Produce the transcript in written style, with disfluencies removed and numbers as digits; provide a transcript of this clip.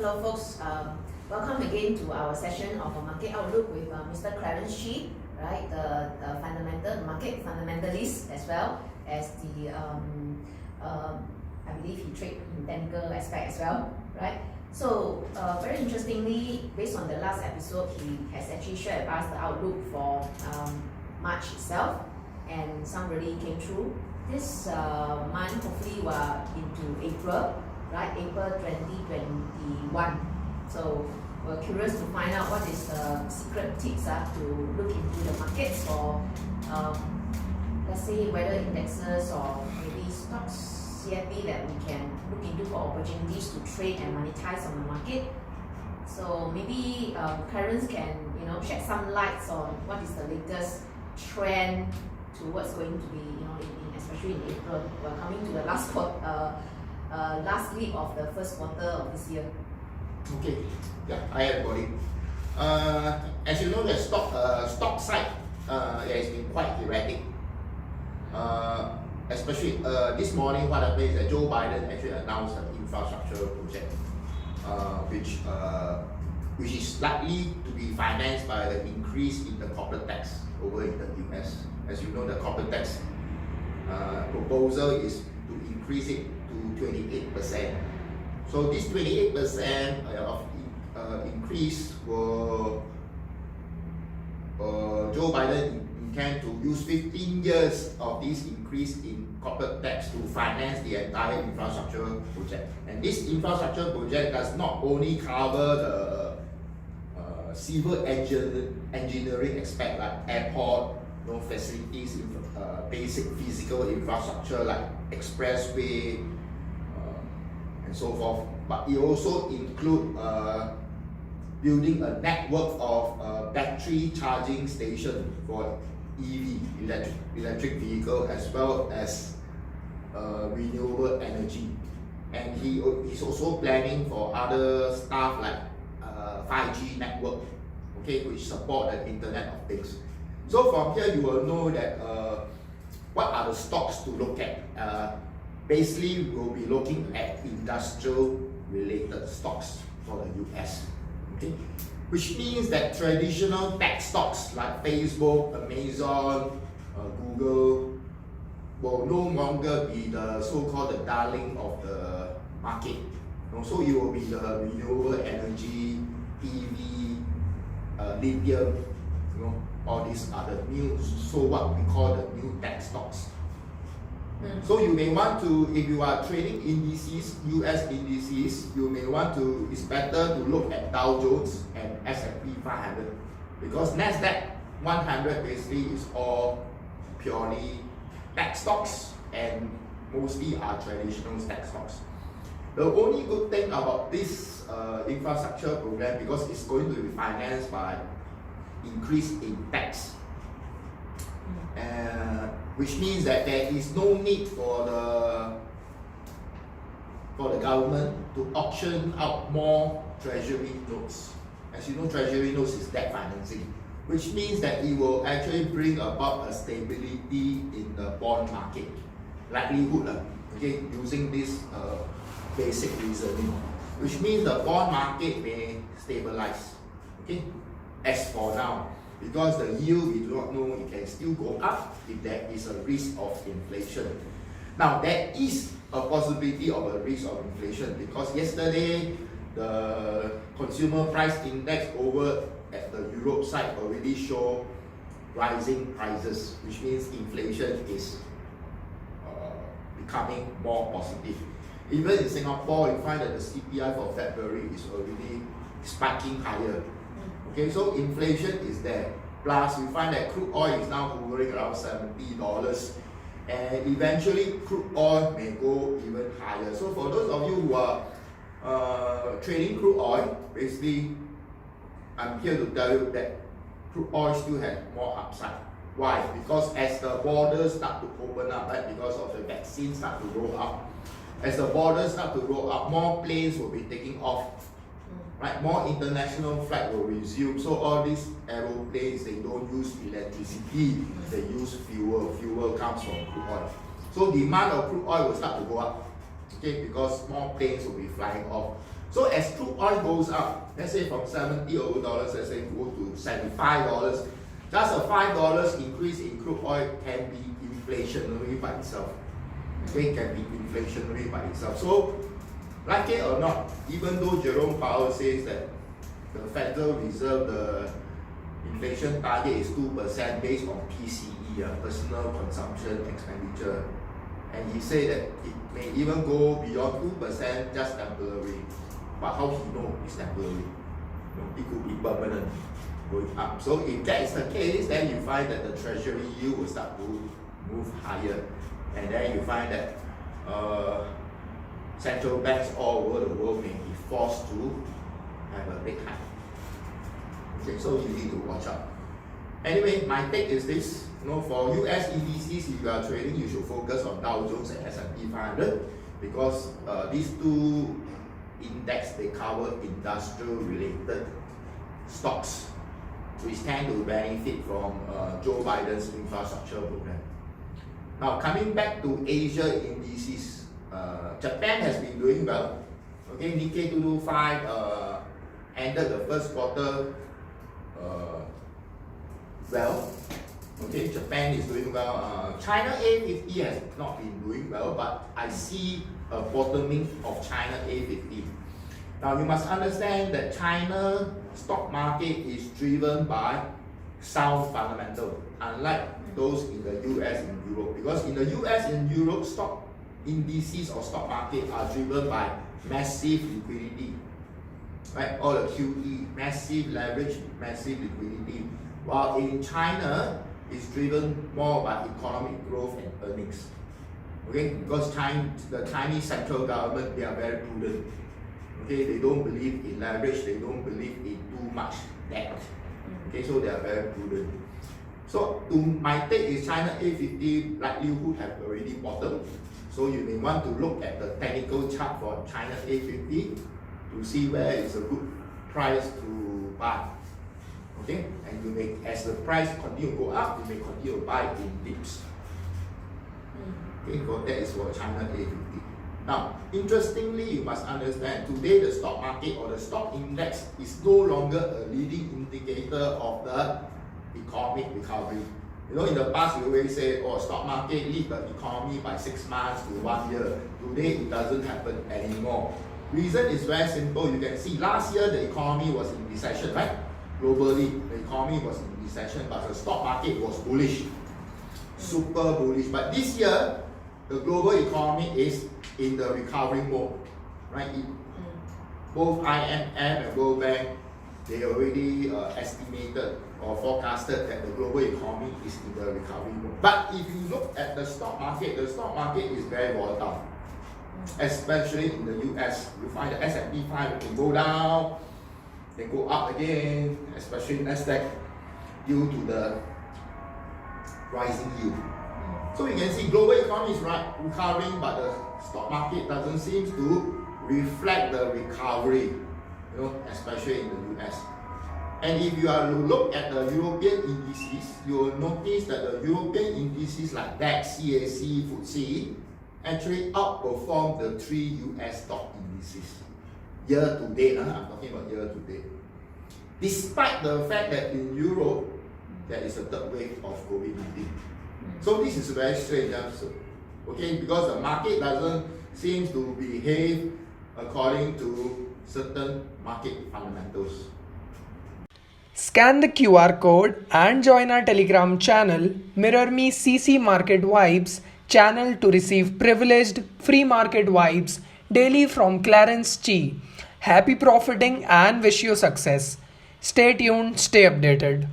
Hello folks, welcome again to our session of a market outlook with Mr. Clarence Chee, right? The market fundamentalist, as well as the I believe he trades in technical aspect as well, right? So very interestingly, based on the last episode, he has actually shared with us the outlook for March itself, and some really came true. This month, hopefully we're into April, right? April 2021. So we're curious to find out what is the secret tips to look into the markets for, let's say, whether indexes or maybe stocks, CFD that we can look into for opportunities to trade and monetize on the market. So maybe Clarence can shed some lights on what is the latest trend to what's going to be, especially in April. We're coming to the last week of the first quarter of this year. Okay, yeah, I have got it. As you know, the stock side has been quite erratic. Especially this morning, what happened is that Joe Biden actually announced an infrastructure project, which is likely to be financed by the increase in the corporate tax over in the US. As you know, the corporate tax proposal is to increase it to 28%. So this 28% of increase will Joe Biden intend to use 15 years of this increase in corporate tax to finance the entire infrastructure project. And this infrastructure project does not only cover the civil engineering aspect like airport, facilities, basic physical infrastructure like expressway, and so forth, but it also includes building a network of battery charging station for EV, electric vehicle, as well as renewable energy. And he's also planning for other stuff like 5G network, okay, which support the Internet of Things. So from here you will know that what are the stocks to look at. Basically, we'll be looking at industrial related stocks for the US, okay? Which means that traditional tech stocks like Facebook, Amazon, Google will no longer be the so-called the darling of the market. So it will be the renewable energy, EV, lithium, all these are the new, so what we call the new tech stocks. So you may want to, if you are trading indices, US indices, you may want to, it's better to look at Dow Jones and S&P 500, because NASDAQ 100 basically is all purely tech stocks and mostly are traditional tech stocks. The only good thing about this infrastructure program, because it's going to be financed by increase in tax, which means that there is no need for the government to auction out more treasury notes. As you know, treasury notes is debt financing, which means that it will actually bring about a stability in the bond market likelihood, okay, using this basic reasoning, which means the bond market may stabilize, okay, as for now. Because the yield, we do not know, it can still go up if there is a risk of inflation. Now, there is a possibility of a risk of inflation, because yesterday the consumer price index over at the Europe side already show rising prices, which means inflation is becoming more positive. Even in Singapore, you find that the CPI for February is already spiking higher. Okay, so inflation is there. Plus, we find that crude oil is now hovering around $70, and eventually crude oil may go even higher. So for those of you who are trading crude oil, basically, I'm here to tell you that crude oil still has more upside. Why? Because as the borders start to open up, right, because of the vaccines start to roll out, as the borders start to roll up, more planes will be taking off. Right, more international flight will resume. So all these aeroplanes, they don't use electricity, they use fuel. Fuel comes from crude oil. So demand of crude oil will start to go up, okay, because more planes will be flying off. So as crude oil goes up, let's say from $70 over, let's say go to $75, just a $5 increase in crude oil can be inflationary by itself. Okay, can be inflationary by itself. So, like it or not, even though Jerome Powell says that the Federal Reserve, the inflation target is 2% based on PCE, personal consumption expenditure, and he said that it may even go beyond 2% just temporary. But how he know it's temporary? It could be permanent, going up. So if that is the case, then you find that the treasury yield will start to move higher, and then you find that central banks all over the world may be forced to have a rate hike. Okay, so you need to watch out. Anyway, my take is this: for US indices, if you are trading, you should focus on Dow Jones and S&P 500 because these two index, they cover industrial related stocks which tend to benefit from Joe Biden's infrastructure program. Now coming back to Asia indices, Japan has been doing well. Okay, Nikkei 225 ended the first quarter well. Okay, Japan is doing well. China A50 has not been doing well, but I see a bottoming of China A50. Now you must understand that China stock market is driven by sound fundamental, unlike those in the US and Europe. Because in the US and Europe, stock indices or stock market are driven by massive liquidity, right? All the QE, massive leverage, massive liquidity. While in China, it's driven more by economic growth and earnings. Okay, because the Chinese central government, they are very prudent. Okay, they don't believe in leverage, they don't believe in too much debt. Okay, so they are very prudent. So my take is China A50 likelihood have already bottomed. So you may want to look at the technical chart for China A50 to see where is a good price to buy. Okay, and you may, as the price continue to go up, you may continue to buy in dips. Okay, so that is for China A50. Now, interestingly, you must understand today the stock market or the stock index is no longer a leading indicator of the economic recovery. In the past you always say, stock market lead the economy by 6 months to 1 year. Today it doesn't happen anymore. Reason is very simple. You can see last year the economy was in recession, right? Globally, the economy was in recession, but the stock market was bullish, super bullish. But this year, the global economy is in the recovery mode, right? Both IMF and World Bank, they already estimated or forecasted that the global economy is in the recovery mode. But if you look at the stock market is very volatile, especially in the US. You find the S&P 500 can go down, then go up again, especially Nasdaq, due to the rising yield. So you can see global economy is recovering, but the stock market doesn't seem to reflect the recovery, especially in the US. And if you are to look at the European indices, you will notice that the European indices like DAX, CAC, FTSE actually outperform the 3 US stock indices. Year to date, I'm talking about year to date. Despite the fact that in Europe, there is a third wave of COVID-19. So this is very strange, okay, because the market doesn't seem to behave according to certain market fundamentals. Scan the QR code and join our Telegram channel, Mirormi-CC Market Vibes channel to receive privileged free market vibes daily from Clarence Chee. Happy profiting and wish you success. Stay tuned, stay updated.